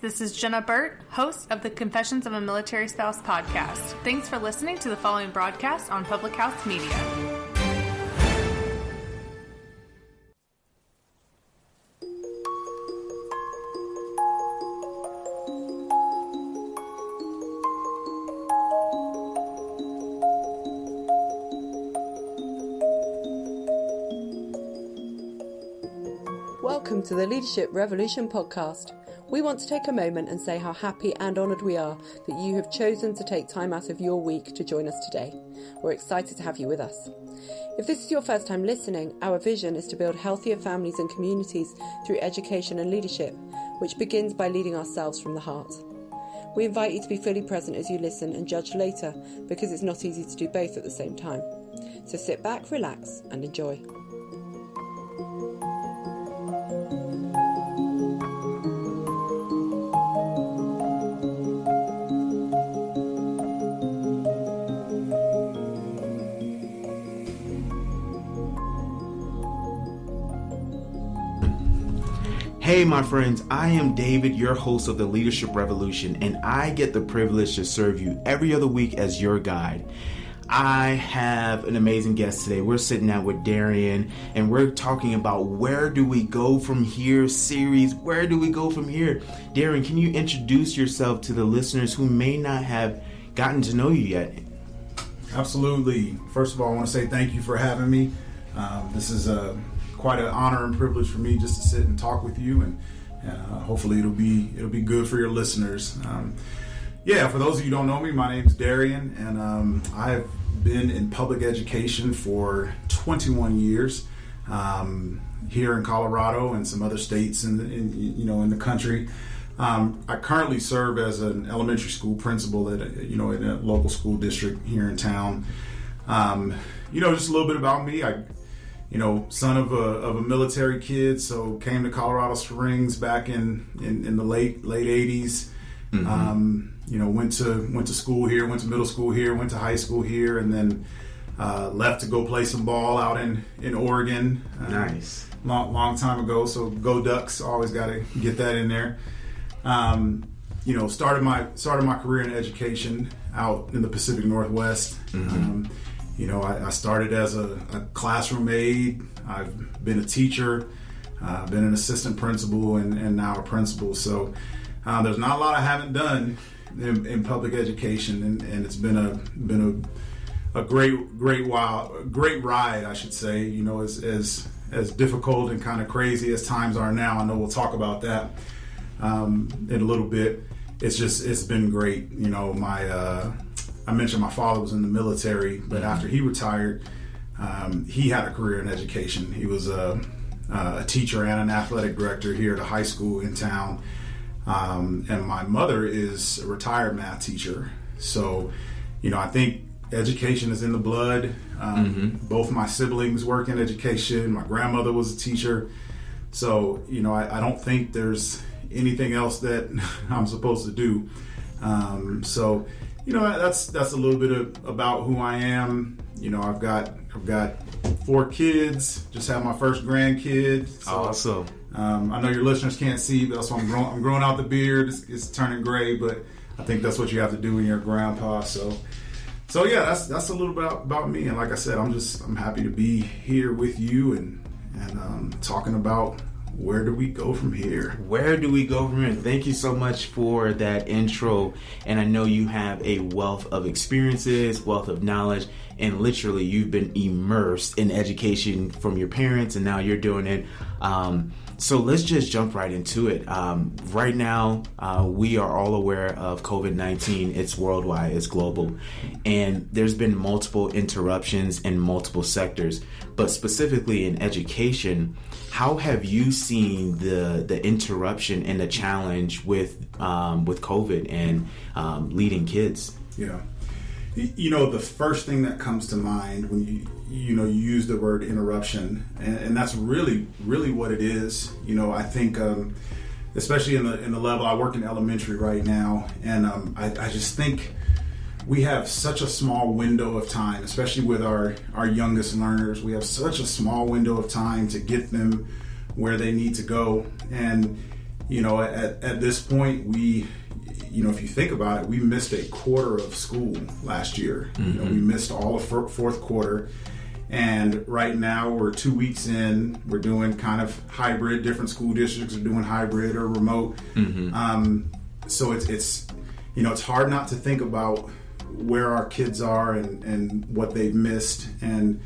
this is Jenna Burt, host of the Confessions of a Military Spouse podcast. Thanks for listening to the following broadcast on Public House Media. Welcome to the Leadership Revolution podcast. We want to take a moment and say how happy and honoured we are that you have chosen to take time out of your week to join us today. We're excited to have you with us. If this is your first time listening, our vision is to build healthier families and communities through education and leadership, which begins by leading ourselves from the heart. We invite you to be fully present as you listen and judge later, because it's not easy to do both at the same time. So sit back, relax, and enjoy. Hey my friends, I am David, your host of the Leadership Revolution, and I get the privilege to serve you every other week as your guide. I have an amazing guest today. We're sitting down with Derien, and we're talking about Where Do We Go From Here series. Where do we go from here? Derien, can you introduce yourself to the listeners who may not have gotten to know you yet? Absolutely. First of all, I want to say thank you for having me. This is quite an honor and privilege for me just to sit and talk with you, and hopefully it'll be good for your listeners. For those of you who don't know me, my name is Derien, and I've been in public education for 21 years here in Colorado and some other states in the country. I currently serve as an elementary school principal in a local school district here in town. Just a little bit about me. Son of a military kid, so came to Colorado Springs back in the late 80s. Mm-hmm. Went to school here, went to middle school here, went to high school here, and then left to go play some ball out in Oregon. Nice. Long time ago, so go Ducks, always got to get that in there. Started my career in education out in the Pacific Northwest. Mm-hmm. I started as a classroom aide. I've been a teacher, been an assistant principal, and now a principal. So there's not a lot I haven't done in public education, and it's been a great ride, I should say. As difficult and kind of crazy as times are now. I know we'll talk about that in a little bit. It's been great. I mentioned my father was in the military, but after he retired, he had a career in education. He was a teacher and an athletic director here at a high school in town. And my mother is a retired math teacher. So, I think education is in the blood. Both my siblings work in education. My grandmother was a teacher. So, I don't think there's anything else that I'm supposed to do. That's a little bit about who I am. I've got 4 kids. Just had my first grandkid. So, awesome. I know your listeners can't see, but that's why I'm growing out the beard. It's turning gray, but I think that's what you have to do when you're a grandpa. So yeah, that's a little bit about me. And like I said, I'm happy to be here with you and talking about where do we go from here? Where do we go from here? Thank you so much for that intro. And I know you have a wealth of experiences, wealth of knowledge, and literally you've been immersed in education from your parents, and now you're doing it. So let's just jump right into it. Right now, we are all aware of COVID-19. It's worldwide, it's global. And there's been multiple interruptions in multiple sectors, but specifically in education. How have you seen the interruption and the challenge with COVID and leading kids? Yeah. The first thing that comes to mind when you use the word interruption, and that's really what it is. I think especially in the level I work in elementary right now, and I just think we have such a small window of time, especially with our youngest learners. We have such a small window of time to get them where they need to go. And At this point, if you think about it, we missed a quarter of school last year. We missed all of fourth quarter. And right now we're 2 weeks in, we're doing kind of hybrid. Different school districts are doing hybrid or remote. So it's hard not to think about where our kids are and what they've missed. And,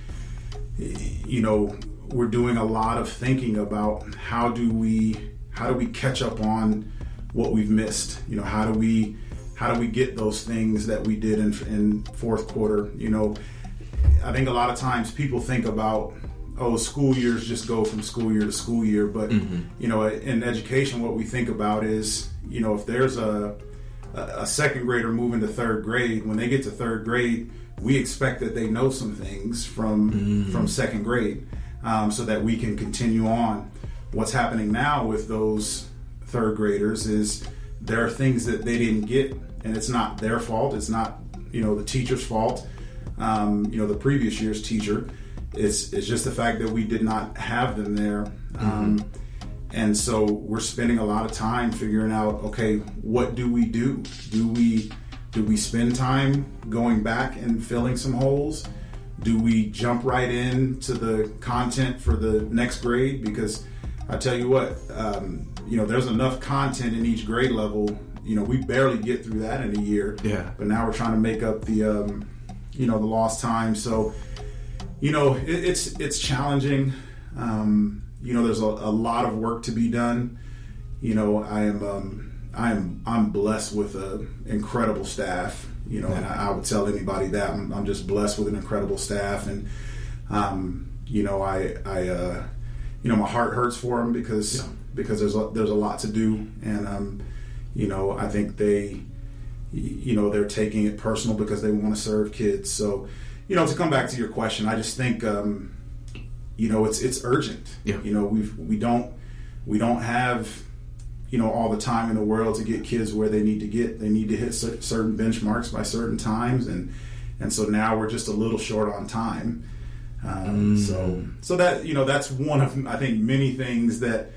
we're doing a lot of thinking about how do we catch up on what we've missed? How do we get those things that we did in fourth quarter? I think a lot of times people think about, school years just go from school year to school year. But, in education, what we think about is, if there's a second grader moving to third grade, when they get to third grade, we expect that they know some things from second grade, so that we can continue on. What's happening now with those third graders is there are things that they didn't get, and it's not their fault. It's not, the teacher's fault. The previous year's teacher. It's just the fact that we did not have them there. And so we're spending a lot of time figuring out, okay, what do we do? Do we spend time going back and filling some holes? Do we jump right into the content for the next grade? Because I tell you what, there's enough content in each grade level. We barely get through that in a year. Yeah. But now we're trying to make up the lost time. So, it's challenging. There's a lot of work to be done. I'm blessed with an incredible staff. And I would tell anybody that I'm just blessed with an incredible staff. And, my heart hurts for them because there's a lot to do. And, I think they're taking it personal because they want to serve kids. So, to come back to your question, I just think, it's urgent. Yeah. We don't have, all the time in the world to get kids where they need to get. They need to hit certain benchmarks by certain times. And so now we're just a little short on time. So that, that's one of, I think, many things that,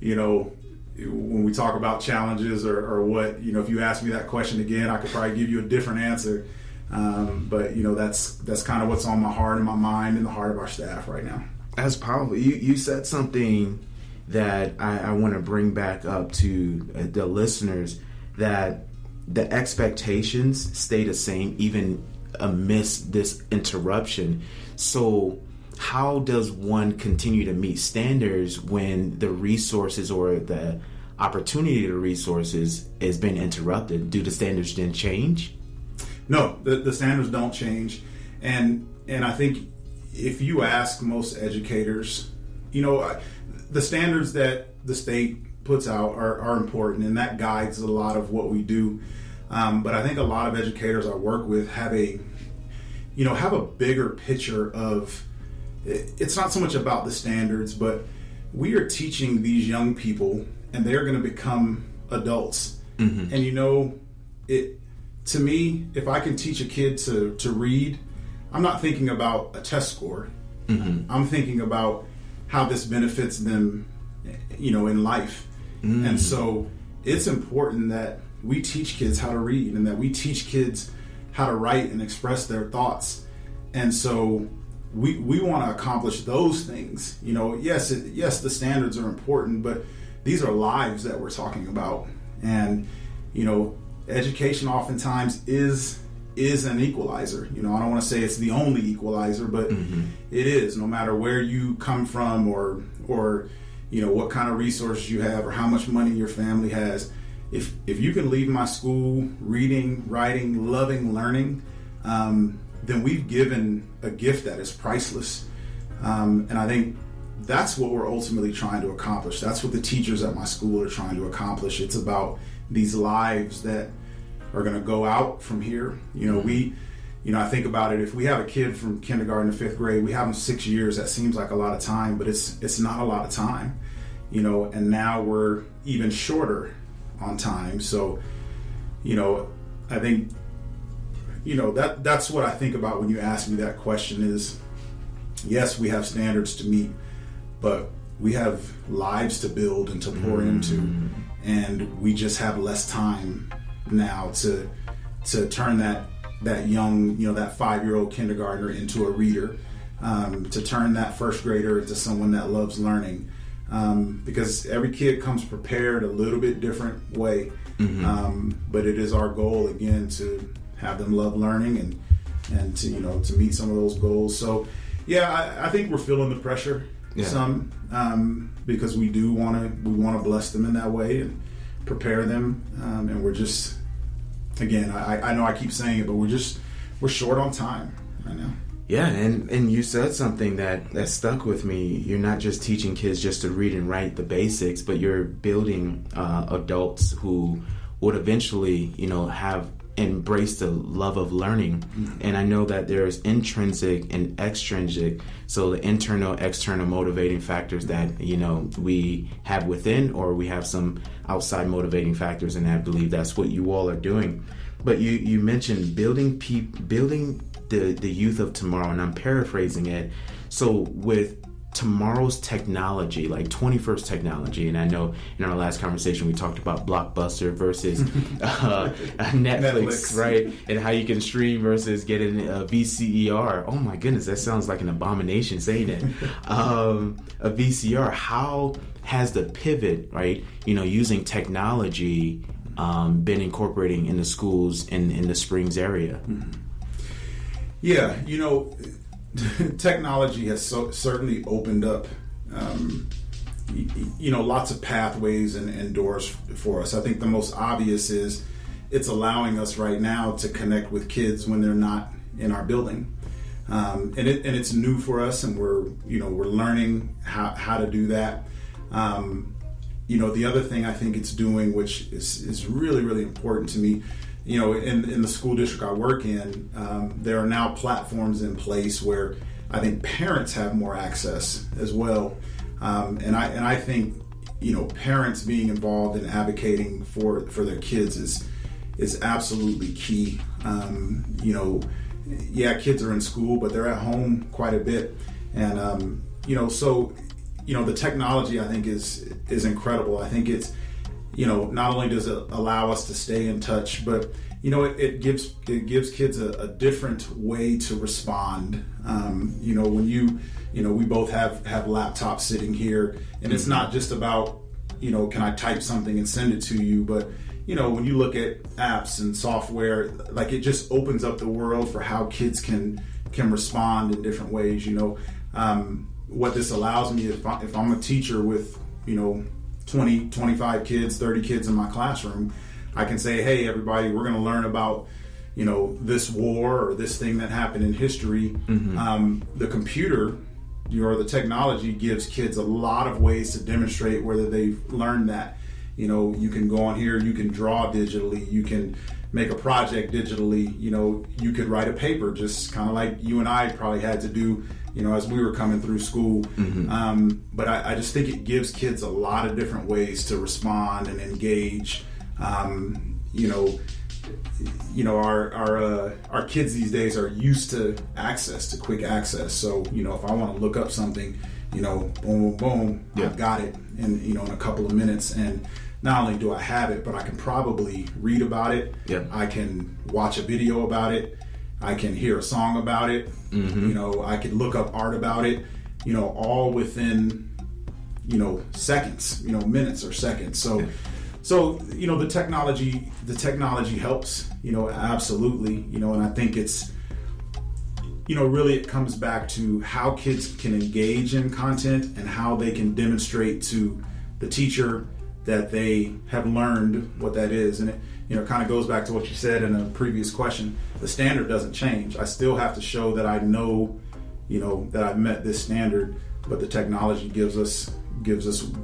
when we talk about challenges or what, if you ask me that question again, I could probably give you a different answer. But that's kind of what's on my heart and my mind and the heart of our staff right now. That's powerful. You said something that I want to bring back up to the listeners, that the expectations stay the same even amidst this interruption. So how does one continue to meet standards when the resources or the opportunity to resources has been interrupted? Do the standards then change? No, the standards don't change. And I think if you ask most educators, the standards that the state puts out are important, and that guides a lot of what we do. But I think a lot of educators I work with have a bigger picture of, it's not so much about the standards, but we are teaching these young people, and they're going to become adults. And to me, if I can teach a kid to read, I'm not thinking about a test score. I'm thinking about how this benefits them, in life. And so it's important that we teach kids how to read and that we teach kids how to write and express their thoughts. And so we want to accomplish those things. Yes, the standards are important, but these are lives that we're talking about. And, education oftentimes is an equalizer. I don't want to say it's the only equalizer, but it is. No matter where you come from or what kind of resources you have or how much money your family has, if you can leave my school reading, writing, loving, learning, then we've given a gift that is priceless. And I think that's what we're ultimately trying to accomplish. That's what the teachers at my school are trying to accomplish. It's about these lives that are going to go out from here. I think about it. If we have a kid from kindergarten to fifth grade, we have them 6 years. That seems like a lot of time, but it's not a lot of time, and now we're even shorter on time. So, I think, that's what I think about when you ask me that question is, yes, we have standards to meet, but we have lives to build and to pour into. and we just have less time now to turn that young, that 5-year-old kindergartner into a reader, to turn that first grader into someone that loves learning, because every kid comes prepared a little bit different way. But it is our goal, again, to have them love learning and to meet some of those goals. So I think we're feeling the pressure some, because we want to bless them in that way and prepare them, and we're just, again, I know I keep saying it, but we're short on time right now. Yeah, and you said something that stuck with me. You're not just teaching kids just to read and write the basics, but you're building adults who would eventually, have embraced the love of learning. And I know that there's intrinsic and extrinsic, so the internal, external motivating factors that, we have within, or we have some outside motivating factors, and I believe that's what you all are doing. But you mentioned building the youth of tomorrow, and I'm paraphrasing it. So with tomorrow's technology, like 21st technology, and I know in our last conversation we talked about Blockbuster versus Netflix, right? And how you can stream versus getting a VCR. Oh my goodness, that sounds like an abomination saying it. A VCR. How has the pivot, right? Using technology been incorporating in the schools in the Springs area? Yeah, technology has certainly opened up, lots of pathways and doors for us. I think the most obvious is it's allowing us right now to connect with kids when they're not in our building, and it's new for us, and we're learning how to do that. The other thing I think it's doing, which is really, really important to me, in the school district I work in, there are now platforms in place where I think parents have more access as well. And I think, parents being involved in advocating for their kids is absolutely key. Kids are in school, but they're at home quite a bit. And, the technology, I think, is incredible. I think it's, not only does it allow us to stay in touch, but it gives kids a different way to respond. When we both have laptops sitting here, and it's not just about can I type something and send it to you, but when you look at apps and software, like, it just opens up the world for how kids can respond in different ways. What this allows me, if I'm a teacher with 20, 25 kids, 30 kids in my classroom, I can say, hey, everybody, we're going to learn about, this war or this thing that happened in history. The computer, or the technology, gives kids a lot of ways to demonstrate whether they've learned that. You can go on here, you can draw digitally, you can make a project digitally, you could write a paper, just kind of like you and I probably had to do as we were coming through school. But I just think it gives kids a lot of different ways to respond and engage. Our kids these days are used to quick access. So, if I want to look up something, boom, boom, boom, I've got it in a couple of minutes. And not only do I have it, but I can probably read about it. I can watch a video about it. I can hear a song about it. I could look up art about it, all within, seconds, minutes or seconds. So, the technology helps, absolutely, and I think it's, really it comes back to how kids can engage in content and how they can demonstrate to the teacher that they have learned what that is. And it kind of goes back to what you said in a previous question. The standard doesn't change. I still have to show that I know, that I've met this standard, but the technology gives us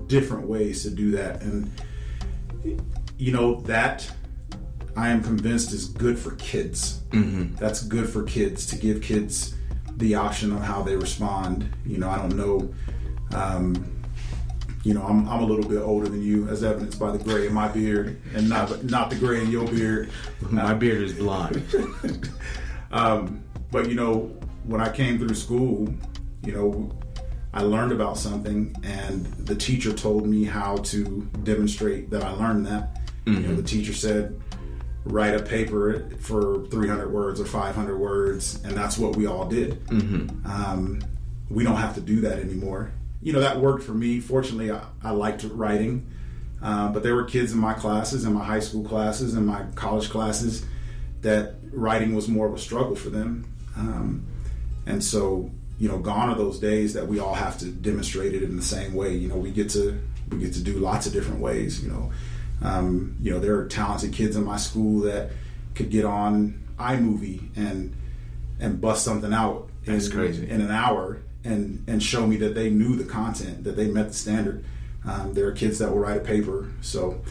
different ways to do that. And, that I am convinced is good for kids. That's good for kids, to give kids the option of how they respond. I don't know. I'm a little bit older than you, as evidenced by the gray in my beard, and not the gray in your beard. My beard is blonde. But when I came through school, I learned about something and the teacher told me how to demonstrate that I learned that. Mm-hmm. The teacher said, write a paper for 300 words or 500 words, and that's what we all did. Mm-hmm. We don't have to do that anymore. That worked for me. Fortunately, I liked writing, but there were kids in my classes, in my high school classes, in my college classes, that writing was more of a struggle for them. And so, gone are those days that we all have to demonstrate it in the same way. We get to do lots of different ways. There are talented kids in my school that could get on iMovie and bust something out That's crazy. in an hour and show me that they knew the content, that they met the standard. There are kids that will write a paper. So,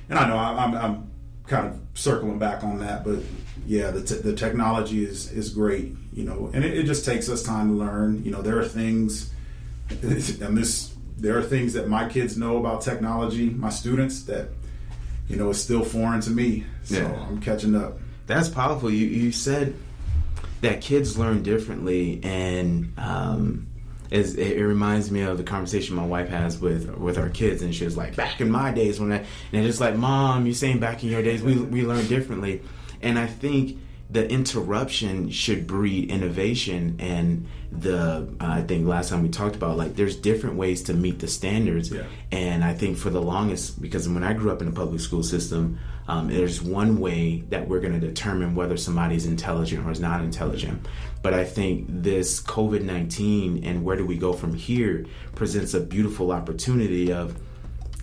and I know I'm kind of circling back on that, but yeah, the technology is great, and it just takes us time to learn. There are things, there are things that my kids know about technology, my students, that, is still foreign to me. So yeah. I'm catching up. That's powerful. You said that kids learn differently, and it reminds me of the conversation my wife has with our kids, and she was like, back in my days and it's just like, Mom, you're saying back in your days we learned differently. And I think the interruption should breed innovation, and I think last time we talked about, like, there's different ways to meet the standards. Yeah. And I think for the longest, because when I grew up in the public school system, there's one way that we're going to determine whether somebody's intelligent or is not intelligent. But I think this COVID-19 and where do we go from here presents a beautiful opportunity of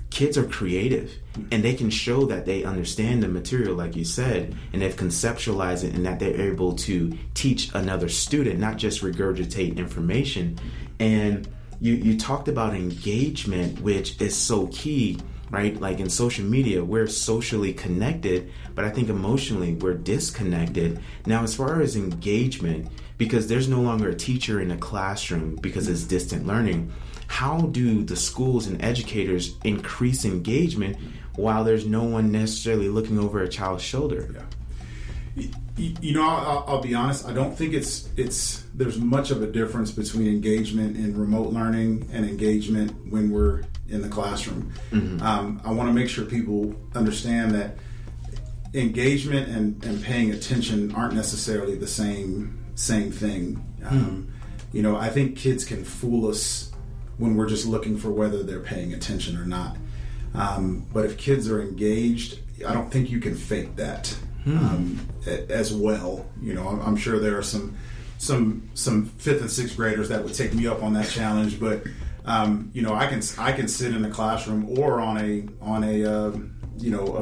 kids are creative, and they can show that they understand the material, like you said, and they've conceptualized it, and that they're able to teach another student, not just regurgitate information. And you talked about engagement, which is so key, right? Like in social media, we're socially connected, but I think emotionally we're disconnected. Now, as far as engagement, because there's no longer a teacher in a classroom because it's distant learning, how do the schools and educators increase engagement while there's no one necessarily looking over a child's shoulder? Yeah. I'll be honest. I don't think there's much of a difference between engagement in remote learning and engagement when we're in the classroom. Mm-hmm. I want to make sure people understand that engagement and paying attention aren't necessarily the same thing. I think kids can fool us when we're just looking for whether they're paying attention or not. But if kids are engaged, I don't think you can fake that as well. I'm sure there are some 5th and 6th graders that would take me up on that challenge, but I can sit in a classroom or on a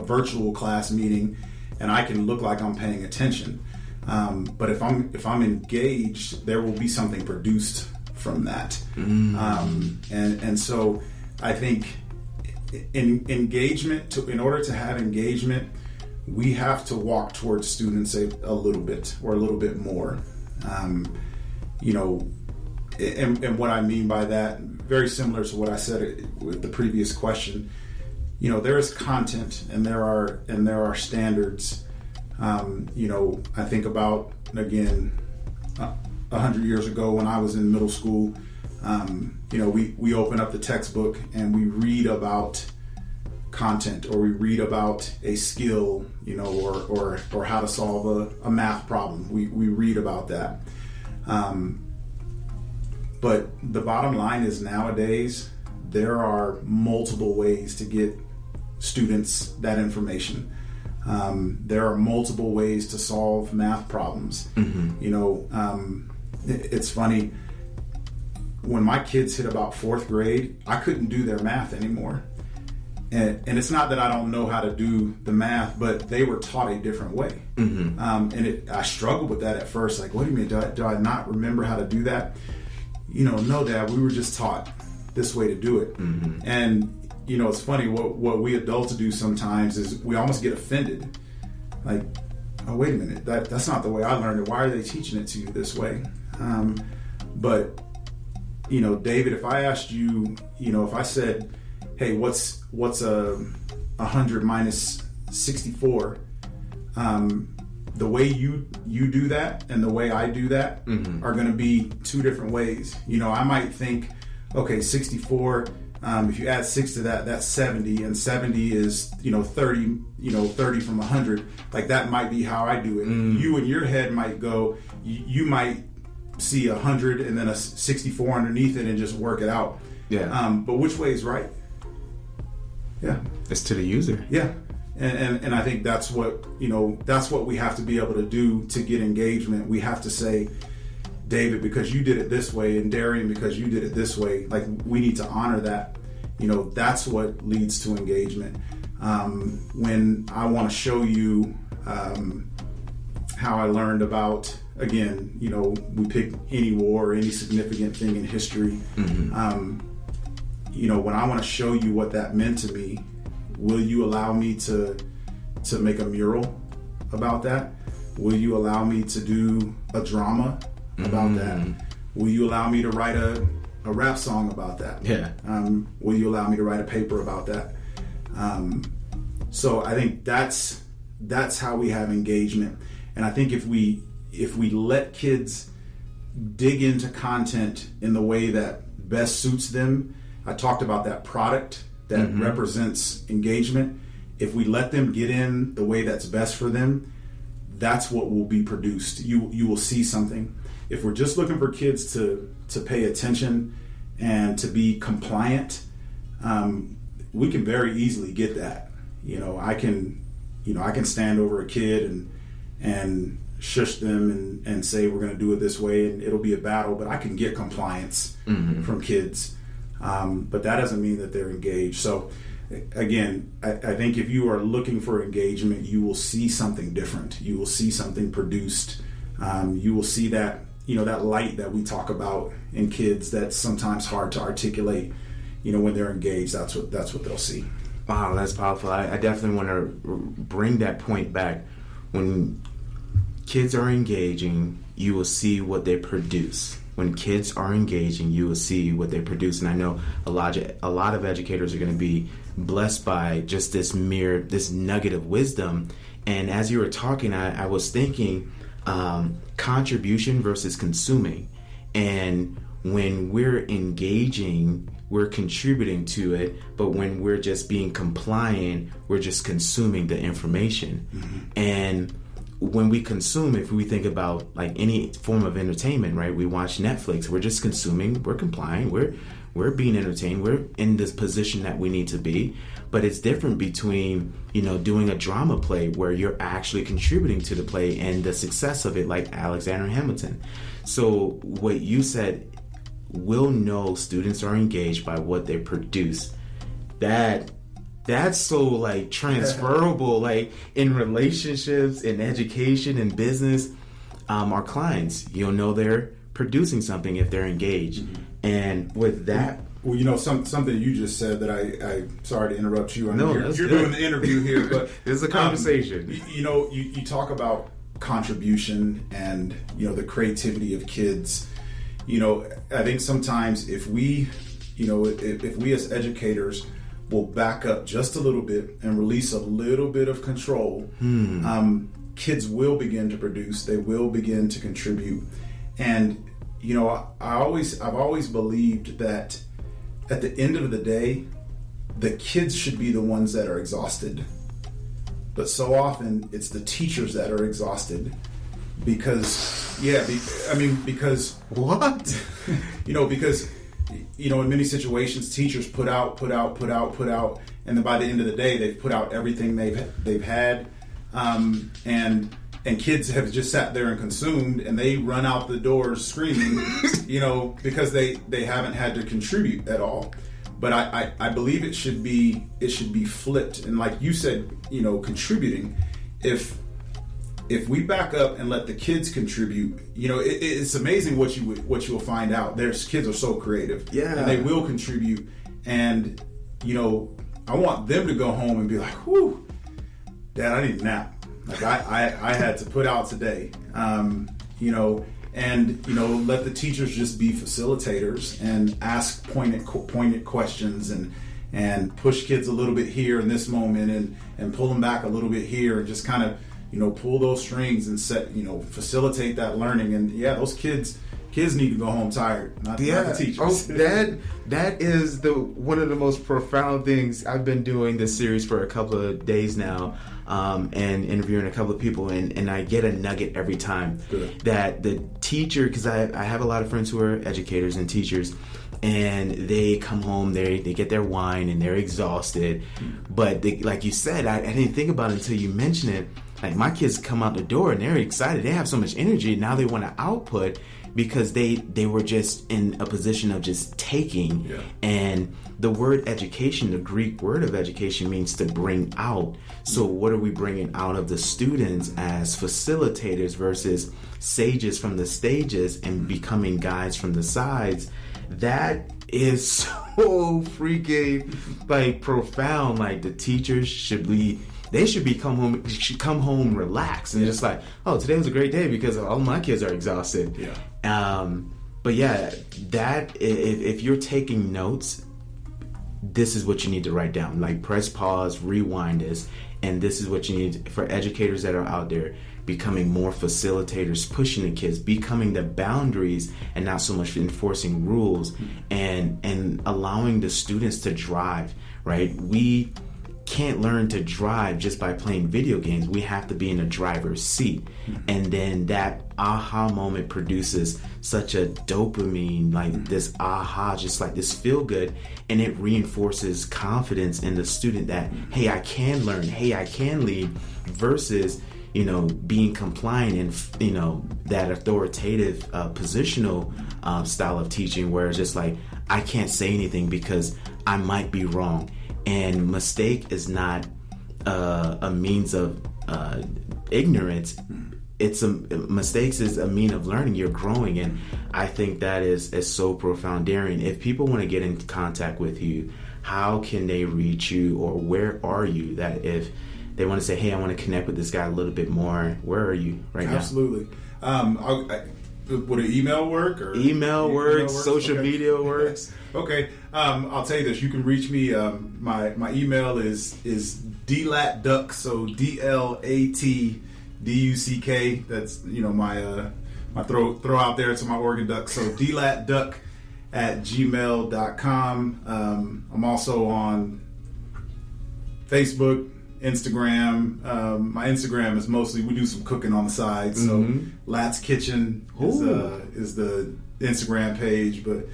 virtual class meeting, and I can look like I'm paying attention. But if I'm engaged, there will be something produced from that. And so I think in order to have engagement, we have to walk towards students a little bit or a little bit more. And what I mean by that, very similar to what I said with the previous question, there is content and there are standards. I think about, again, 100 years ago when I was in middle school, we open up the textbook and we read about content, or we read about a skill, or how to solve a math problem. We read about that. But the bottom line is, nowadays, there are multiple ways to get students that information. There are multiple ways to solve math problems. Mm-hmm. It's funny, when my kids hit about 4th grade, I couldn't do their math anymore. And it's not that I don't know how to do the math, but they were taught a different way. Mm-hmm. I struggled with that at first. Like, what do you mean? Do I not remember how to do that? No, Dad, we were just taught this way to do it. Mm-hmm. And it's funny, what we adults do sometimes is we almost get offended. Like, oh, wait a minute, that's not the way I learned it. Why are they teaching it to you this way? But David, if I asked you, if I said, hey, what's 100 minus 64? The way you do that and the way I do that mm-hmm. are going to be two different ways. I might think okay, 64. If you add 6 to that, that's 70, and 70 is 30. 30 from 100. Like that might be how I do it. You in your head might go. You might see 100 and then a 64 underneath it and just work it out. Yeah. But which way is right? Yeah. It's to the user. Yeah. And I think that's what we have to be able to do to get engagement. We have to say, David, because you did it this way, and Derien, because you did it this way. Like, we need to honor that. That's what leads to engagement. When I want to show you how I learned about, again, we pick any war or any significant thing in history. When I want to show you what that meant to me, will you allow me to make a mural about that? Will you allow me to do a drama about that? Will you allow me to write a rap song about that? Yeah. Will you allow me to write a paper about that? So I think that's how we have engagement. And I think if we let kids dig into content in the way that best suits them, I talked about that product that represents engagement. If we let them get in the way that's best for them, that's what will be produced. You will see something. If we're just looking for kids to pay attention and to be compliant, we can very easily get that. I can stand over a kid and shush them and say we're going to do it this way, and it'll be a battle. But I can get compliance from kids, but that doesn't mean that they're engaged. So again, I think if you are looking for engagement, you will see something different. You will see something produced. You will see that that light that we talk about in kids that's sometimes hard to articulate. When they're engaged, that's what they'll see. Wow, that's powerful. I definitely want to bring that point back. When kids are engaging, you will see what they produce. When kids are engaging, you will see what they produce. And I know a lot of educators are going to be blessed by just this nugget of wisdom. And as you were talking, I was thinking contribution versus consuming. And when we're engaging, we're contributing to it, but when we're just being compliant, we're just consuming the information. And when we consume, if we think about like any form of entertainment, right? We watch Netflix, we're just consuming, we're complying, we're being entertained, we're in this position that we need to be. But it's different between, doing a drama play where you're actually contributing to the play and the success of it, like Alexander Hamilton. So what you said, we'll know students are engaged by what they produce. That's so like transferable, like in relationships, in education, in business. Our clients, you'll know they're producing something if they're engaged. And with that, well, something you just said that I sorry to interrupt you. You're good. Doing the interview here, but this is a conversation. You talk about contribution and the creativity of kids. I think sometimes if we as educators will back up just a little bit and release a little bit of control, kids will begin to produce. They will begin to contribute. And I've always believed that at the end of the day, the kids should be the ones that are exhausted. But so often it's the teachers that are exhausted. Because what? Because in many situations teachers put out, and then by the end of the day they've put out everything they've had, and kids have just sat there and consumed, and they run out the doors screaming, because they haven't had to contribute at all. But I believe it should be flipped, and like you said, contributing. If we back up and let the kids contribute, it's amazing what you will find out. There's kids are so creative, and they will contribute. And I want them to go home and be like, "Whew, Dad, I need a nap. Like I had to put out today." Let the teachers just be facilitators and ask pointed questions and push kids a little bit here in this moment and pull them back a little bit here and just kind of pull those strings and facilitate that learning. And those kids, kids need to go home tired, not the teachers. That is one of the most profound things. I've been doing this series for a couple of days now, and interviewing a couple of people, and I get a nugget every time. Good. That the teacher, because I have a lot of friends who are educators and teachers, and they come home, they get their wine and they're exhausted, but like you said, I didn't think about it until you mentioned it. Like, my kids come out the door and they're excited, they have so much energy, now they want to output, because they were just in a position of just taking. Yeah. And the word education, the Greek word of education, means to bring out. So what are we bringing out of the students as facilitators versus sages from the stages and becoming guides from the sides? That is so freaking like profound. Like, the teachers should come home relaxed and just like, oh, today was a great day because all my kids are exhausted. But yeah, that if you're taking notes, this is what you need to write down. Like, press pause, rewind this, and this is what you need for educators that are out there becoming more facilitators, pushing the kids, becoming the boundaries and not so much enforcing rules, and allowing the students to drive, right? We can't learn to drive just by playing video games. We have to be in a driver's seat. And then that aha moment produces such a dopamine, like this aha, just like this feel good, and it reinforces confidence in the student that, hey, I can learn, hey, I can lead, versus, being compliant and, that authoritative positional style of teaching, where it's just like, I can't say anything because I might be wrong. And mistake is not a means of ignorance. Mistakes is a mean of learning. You're growing, and I think that is so profound. Derien, if people want to get in contact with you, how can they reach you, or where are you? That if they want to say, hey, I want to connect with this guy a little bit more, where are you right now? Absolutely. Would an email work? Or email works, social media works. Okay. I'll tell you this. You can reach me. My email is dlatduck. So DLATDUCK. That's my throw out there to my Oregon Duck. So dlatduck@gmail.com. I'm also on Facebook, Instagram. My Instagram is mostly, we do some cooking on the side. So Lat's Kitchen is the Instagram page. But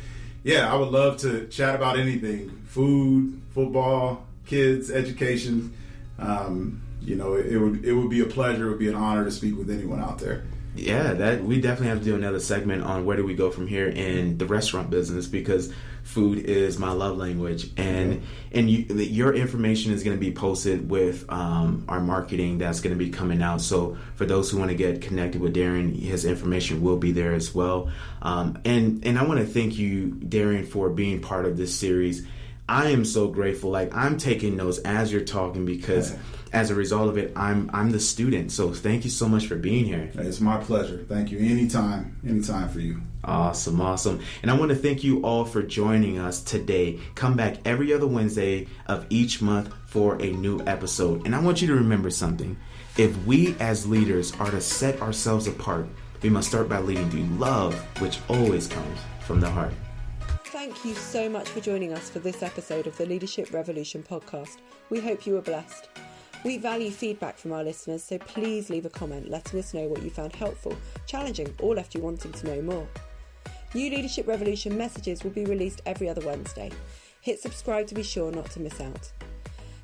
yeah, I would love to chat about anything: food, football, kids, education. It would be a pleasure. It would be an honor to speak with anyone out there. Yeah, that we definitely have to do another segment on where do we go from here in the restaurant business, because food is my love language, and your information is going to be posted with our marketing that's going to be coming out. So for those who want to get connected with Derien, his information will be there as well. And I want to thank you, Derien, for being part of this series. I am so grateful. Like, I'm taking notes as you're talking, because as a result of it, I'm the student. So thank you so much for being here. It's my pleasure. Thank you. Anytime for you. Awesome. And I want to thank you all for joining us today. Come back every other Wednesday of each month for a new episode. And I want you to remember something. If we as leaders are to set ourselves apart, we must start by leading through love, which always comes from the heart. Thank you so much for joining us for this episode of the Leadership Revolution podcast. We hope you were blessed. We value feedback from our listeners, so please leave a comment letting us know what you found helpful, challenging, or left you wanting to know more. New Leadership Revolution messages will be released every other Wednesday. Hit subscribe to be sure not to miss out.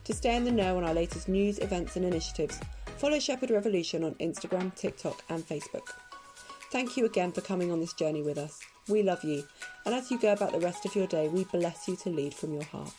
To stay in the know on our latest news, events and initiatives, follow Shepherd Revolution on Instagram, TikTok and Facebook. Thank you again for coming on this journey with us. We love you, and as you go about the rest of your day, we bless you to lead from your heart.